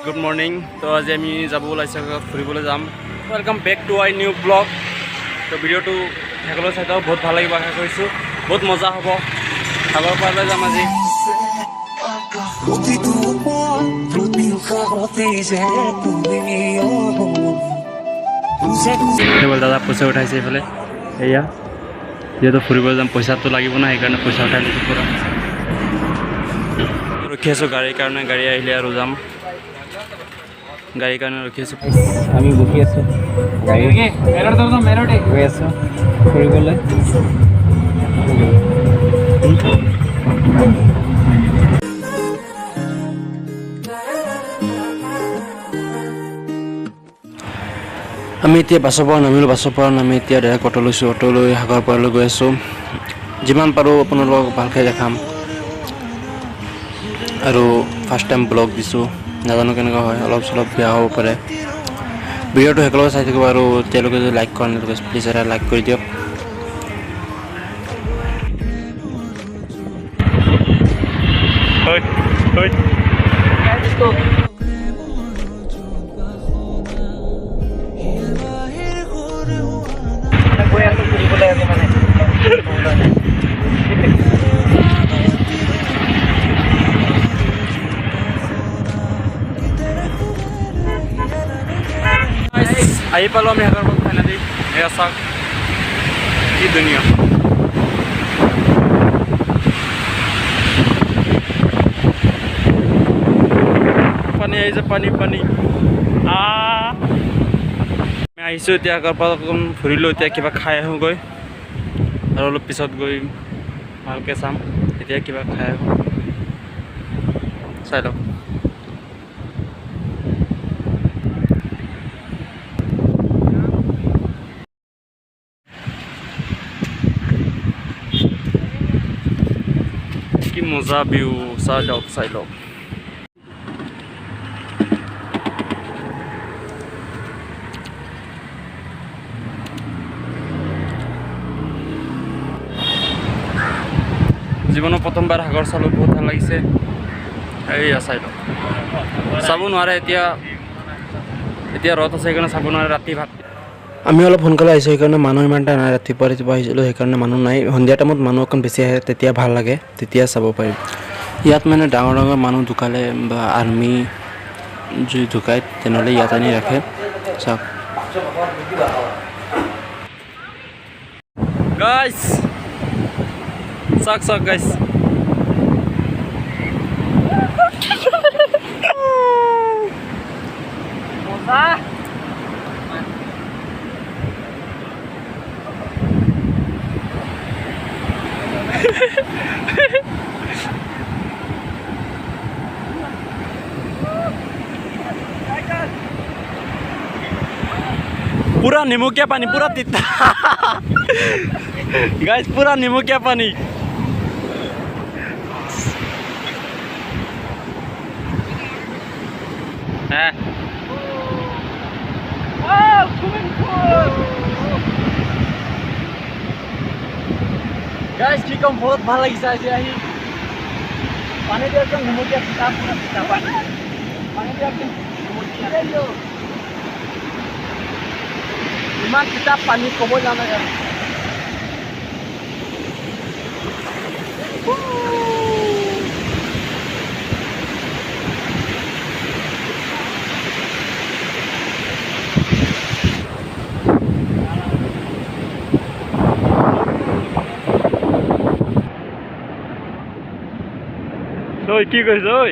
Good morning. তো আজি আমি যাব ওলাইছোঁ ফুৰিবলৈ যাম। Welcome back to I new blog. তো ভিডিঅ'টো সকলোৱে চাই থাকক, বহুত ভাল লাগিব আশা কৰিছোঁ। বহুত মজা হ'ব। সাগৰ পাৰলৈ যাম আজি। দাদা পইচা উঠাইছে এইফালে। এয়া যিহেতু ফুৰিব যাম, পইচাটো লাগিব না, সেইকাৰণে পইচা উঠাই লৈছোঁ পুৰা। ৰখি আছোঁ গাড়ীৰ কাৰণে, গাড়ী আহিলে আৰু যাম। গাড়ীৰ কাৰণে ৰখি আছোঁ। আমি বহি আছোঁ গাড়ী গৈ আছোঁ ফুৰিবলৈ। আমি এতিয়া বাছৰ পৰা নামিলোঁ। বাছৰ পৰা নামি এতিয়া ডাইৰেক্ট অটো লৈছোঁ। অটো লৈ সাগৰ পাৰলৈ গৈ আছোঁ। যিমান পাৰোঁ আপোনালোকক ভালকৈ দেখাম। আৰু ফাৰ্ষ্ট টাইম ব্লগ দিছোঁ, নাজানো কেনেকুৱা হয়, অলপ চলপ বেয়া হ'ব পাৰে। ভিডিঅ'টো একেলগে চাই থাকিব। আৰু তেওঁলোকে যদি লাইক কৰা নাই প্লিজ এটা লাইক কৰি দিয়ক। গৈ আছোঁ ফুৰিবলৈ আজি মানে আহি পালোঁ আমি সাগৰ পাৰ ফাইনেলি। এয়া চাওক কি ধুনীয়া। পানী আহিছে, পানী পানী। আমি আহিছোঁ এতিয়া সাগৰ পাৰ অকণ ফুৰিলোঁ। এতিয়া কিবা খাই আহোঁগৈ আৰু অলপ পিছত গৈ ভালকৈ চাম। এতিয়া কিবা খাই আহোঁ, চাই লওক। কি মজা ভিউ, চাই লওক চাই লওক। জীৱনৰ প্ৰথমবাৰ সাগৰ চালোঁ, বহুত ভাল লাগিছে। এইয়া চাই লওক, চাব নোৱাৰে এতিয়া। এতিয়া ৰথ আছে সেইকাৰণে চাব নোৱাৰে। ৰাতি ভাত আমি অলপ সোনকালে আহিছোঁ, সেইকাৰণে মানুহ ইমান এটা নাই। ৰাতিপুৱা আহিছিলোঁ সেইকাৰণে মানুহ নাই। সন্ধিয়া টাইমত মানুহ অকণ বেছি আহে, তেতিয়া ভাল লাগে, তেতিয়া চাব পাৰিম। ইয়াত মানে ডাঙৰ ডাঙৰ মানুহ ঢুকালে বা আৰ্মি যদি ঢুকায় তেনেহ'লে ইয়াত আনি ৰাখে। চাওক গাইছ, চাওক চাওক গাইছ। पूरा निमकिया पानी, पूरा तीता गाइस, पूरा निमकिया पानी। गाइस की कम बहुत ভাল লাগিছে আজি আহি। পানী দিয়ে একদম নিমকিয়া তিতা, পুৰা তিতা পানী। পানী দিয়ে একদম নিমকিয়া। ইমান তিতা পানী ক'ব নালাগে। ঐ কি কৰিছ ঐ?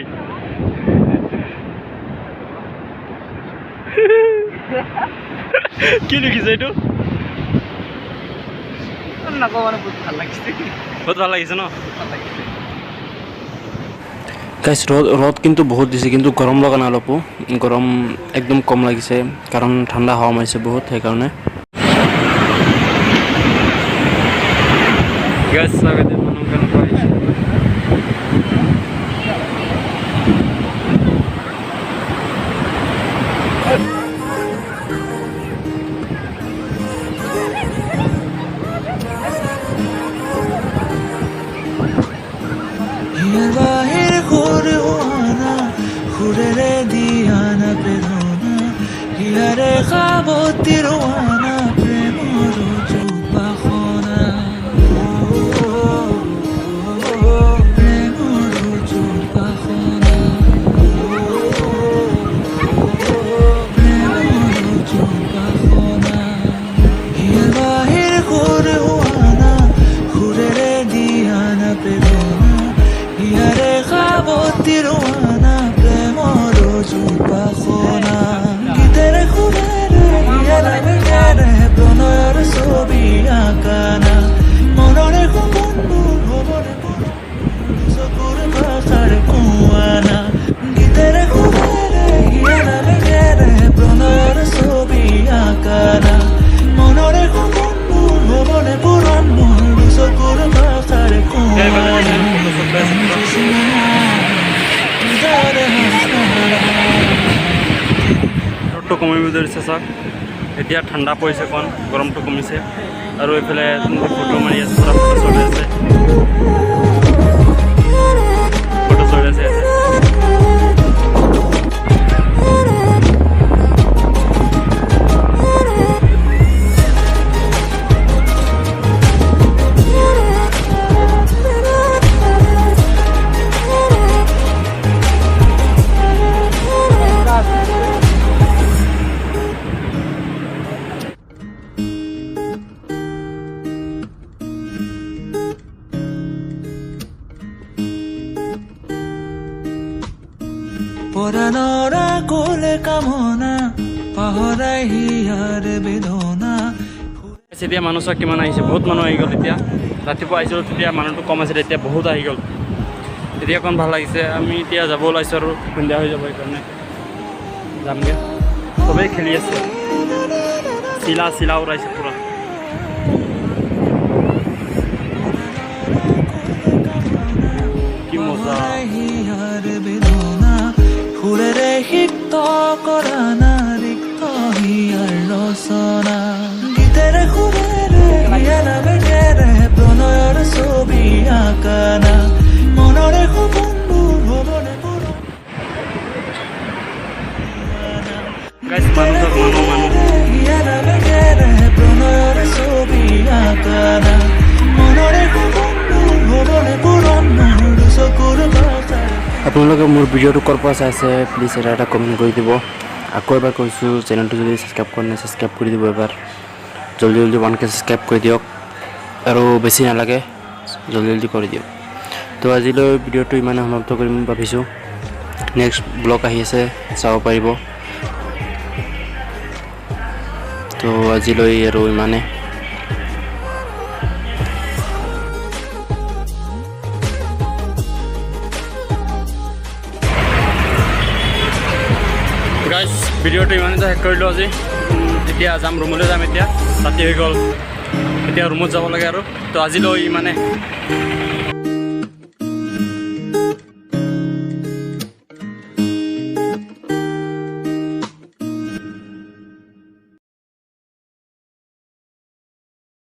কি লিখিছে এইটো? নকওঁ মানে বহুত ভাল লাগিছে। বহুত ভাল লাগিছে ন? গাইছ, ৰ'দ কিন্তু বহুত দিছে, কিন্তু গৰম লগা নাই অলপো। গৰম একদম কম লাগিছে, কাৰণ ঠাণ্ডা হাৱা মাৰিছে বহুত, সেইকাৰণে। গাইছ আগতে মানুহ কেনেকুৱা আহিছে। বাহিৰ কৰে আনা ঘুৰে ৰে দিয়া হিয়াৰে খাবতি ৰোৱানা প্ৰেমৰ জোপাখনা প্ৰেমৰ জোপাখনা প্ৰেমৰ জোপাখনা হিয়াৰ বাহিৰ সুৰ হোৱানা সুৰেৰে দিয়ানা প্ৰেৰণা হিয়াৰে খাবতি ৰোৱানা প্ৰেমৰ জোপাখনা গীতেৰে সুৰেৰে হিয়াৰে বেগেৰে প্ৰণয়ৰ ছবি আঁকানা মনৰে সপোনবোৰ হ'বৰে চকুৰ ভাষাৰ কোৱানা গীতেৰে সুৰেৰে হিয়াৰে বেগেৰে প্ৰণয়ৰ ছবি আঁকানা মনৰে সপোনবোৰ হ'বৰে পূৰণ মোৰ চকুৰ ভাষাৰ কোৱানা ৰ'দটো কমিব ধৰিছে চাওক এতিয়া ঠাণ্ডা পৰিছে কণ গৰমটো কমিছে আৰু এইফালে ফটো মাৰি আছে পুৰা ফটো চলি আছে পৰাণৰা কোলে কামনা পাহৰাই হিয়াৰ বেদনা এতিয়া মানুহ চাওক কিমান আহিছে বহুত মানুহ আহি গ'ল এতিয়া ৰাতিপুৱা আহিছিলোঁ তেতিয়া মানুহটো কম আছিলে এতিয়া বহুত আহি গ'ল এতিয়া অকণ ভাল লাগিছে আমি এতিয়া যাব ওলাইছোঁ আৰু সন্ধিয়া হৈ যাব সেইকাৰণে যামগৈ চবেই খেলি আছে চিলা উৰাইছে পূৰা কি মজা হিয়াৰ বেদনা সুৰেৰে সিক্ত কৰা নাৰিক্ত হিয়াৰ ৰচনা গীতেৰে সুৰেৰে হিয়াৰা বেগেৰে প্ৰণয়ৰ ছবি আঁকানা মনৰে সপোনবোৰ হ'বনে গাইছ মানুহ হিয়াৰা বেগেৰে প্ৰণয়ৰ ছবি আঁকানা মনৰে সপোনবোৰ হ'বনে পূৰণ মোৰ চকুৰ ভাষাৰ আপোনালোকে মোৰ ভিডিঅ'টো ক'ৰ পৰা চাইছে প্লিজ এটা কমেণ্ট কৰি দিব আকৌ এবাৰ কৈছোঁ চেনেলটো যদি ছাবস্ক্ৰাইব কৰা নাই ছাবস্ক্ৰাইব কৰি দিব এবাৰ জলদি 1K ছাবস্ক্ৰাইব কৰি দিয়ক আৰু বেছি নালাগে জলদি কৰি দিয়ক তো আজিলৈ ভিডিঅ'টো ইমানে সমাপ্ত কৰিম ভাবিছোঁ নেক্সট ব্লগ আহি আছে চাব পাৰিব তো আজিলৈ আৰু ইমানে গাইজ ভিডিঅ'টো ইমানতে শেষ কৰিলোঁ আজি এতিয়া যাম ৰুমলৈ যাম এতিয়া ৰাতি হৈ গ'ল এতিয়া ৰুমত যাব লাগে আৰু তো আজিলৈ ইমানে